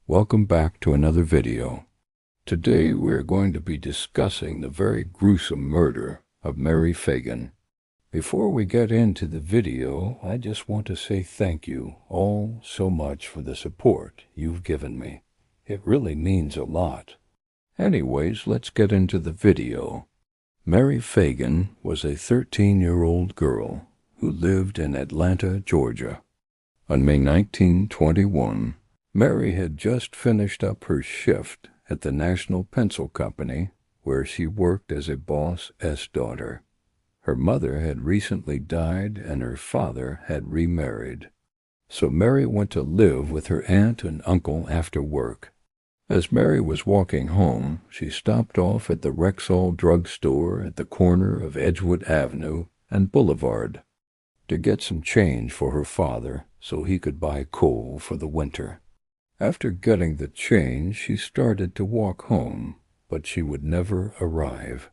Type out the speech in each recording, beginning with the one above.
Welcome back to another video. Today we're going to be discussing the very gruesome murder of Mary Phagan. Before we get into the video, I just want to say thank you all so much for the support you've given me. It really means a lot. Anyways, let's get into the video. Mary Phagan was a 13-year-old girl who lived in Atlanta, Georgia. On May 1921, Mary had just finished up her shift at the National Pencil Company, where she worked as a boss's daughter. Her mother had recently died and her father had remarried. So Mary went to live with her aunt and uncle after work. As Mary was walking home, she stopped off at the Rexall drugstore at the corner of Edgewood Avenue and Boulevard to get some change for her father so he could buy coal for the winter. After getting the change, she started to walk home, but she would never arrive.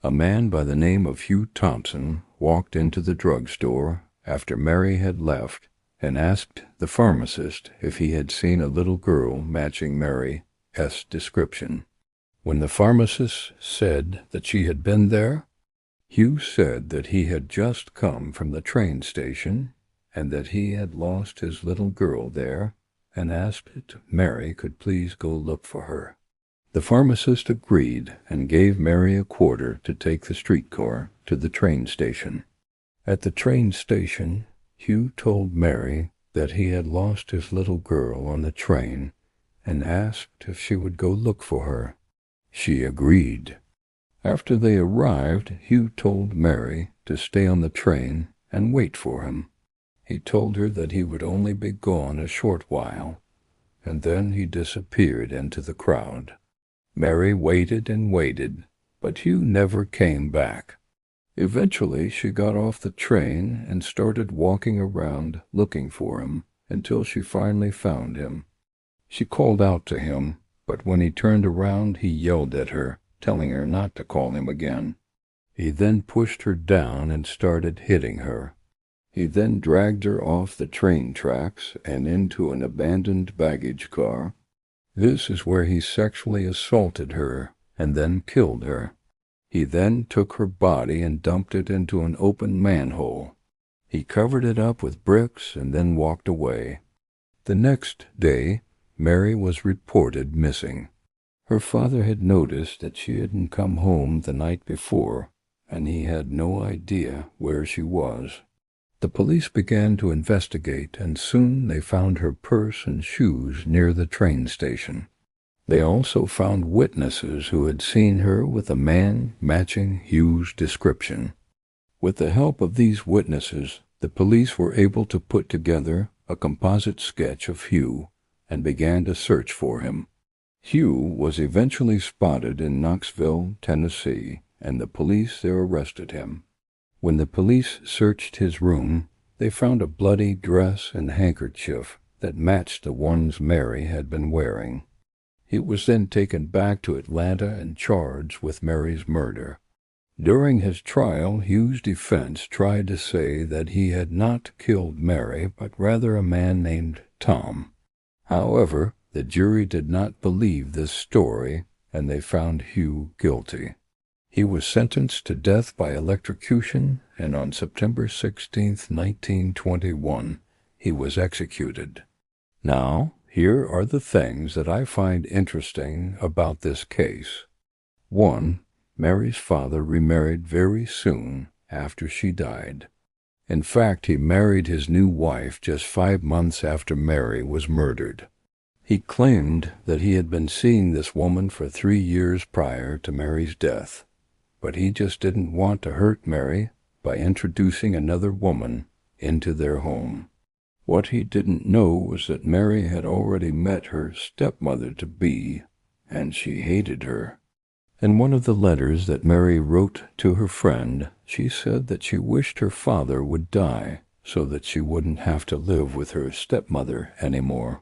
A man by the name of Hugh Thompson walked into the drugstore after Mary had left and asked the pharmacist if he had seen a little girl matching Mary's description. When the pharmacist said that she had been there, Hugh said that he had just come from the train station and that he had lost his little girl there and asked if Mary could please go look for her. The pharmacist agreed and gave Mary a quarter to take the streetcar to the train station. At the train station, Hugh told Mary that he had lost his little girl on the train and asked if she would go look for her. She agreed. After they arrived, Hugh told Mary to stay on the train and wait for him. He told her that he would only be gone a short while, and then he disappeared into the crowd. Mary waited and waited, but Hugh never came back. Eventually, she got off the train and started walking around looking for him until she finally found him. She called out to him, but when he turned around, he yelled at her, telling her not to call him again. He then pushed her down and started hitting her. He then dragged her off the train tracks and into an abandoned baggage car. This is where he sexually assaulted her and then killed her. He then took her body and dumped it into an open manhole. He covered it up with bricks and then walked away. The next day, Mary was reported missing. Her father had noticed that she hadn't come home the night before, and he had no idea where she was. The police began to investigate, and soon they found her purse and shoes near the train station. They also found witnesses who had seen her with a man matching Hugh's description. With the help of these witnesses, the police were able to put together a composite sketch of Hugh and began to search for him. Hugh was eventually spotted in Knoxville, Tennessee, and the police there arrested him. When the police searched his room, they found a bloody dress and handkerchief that matched the ones Mary had been wearing. He was then taken back to Atlanta and charged with Mary's murder. During his trial, Hugh's defense tried to say that he had not killed Mary, but rather a man named Tom. However, the jury did not believe this story, and they found Hugh guilty. He was sentenced to death by electrocution, and on September 16, 1921, he was executed. Now, here are the things that I find interesting about this case. 1. Mary's father remarried very soon after she died. In fact, he married his new wife just 5 months after Mary was murdered. He claimed that he had been seeing this woman for 3 years prior to Mary's death, but he just didn't want to hurt Mary by introducing another woman into their home. What he didn't know was that Mary had already met her stepmother-to-be, and she hated her. In one of the letters that Mary wrote to her friend, she said that she wished her father would die so that she wouldn't have to live with her stepmother anymore.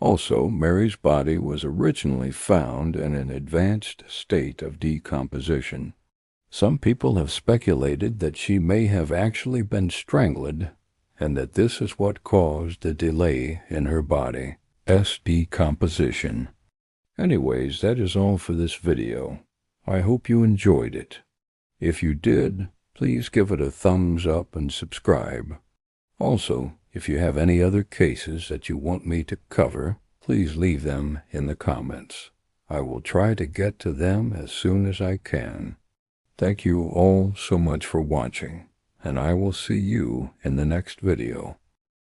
Also, Mary's body was originally found in an advanced state of decomposition. Some people have speculated that she may have actually been strangled, and that this is what caused the delay in her body. S decomposition. Anyways, that is all for this video. I hope you enjoyed it. If you did, please give it a thumbs up and subscribe. Also, if you have any other cases that you want me to cover, please leave them in the comments. I will try to get to them as soon as I can. Thank you all so much for watching, and I will see you in the next video.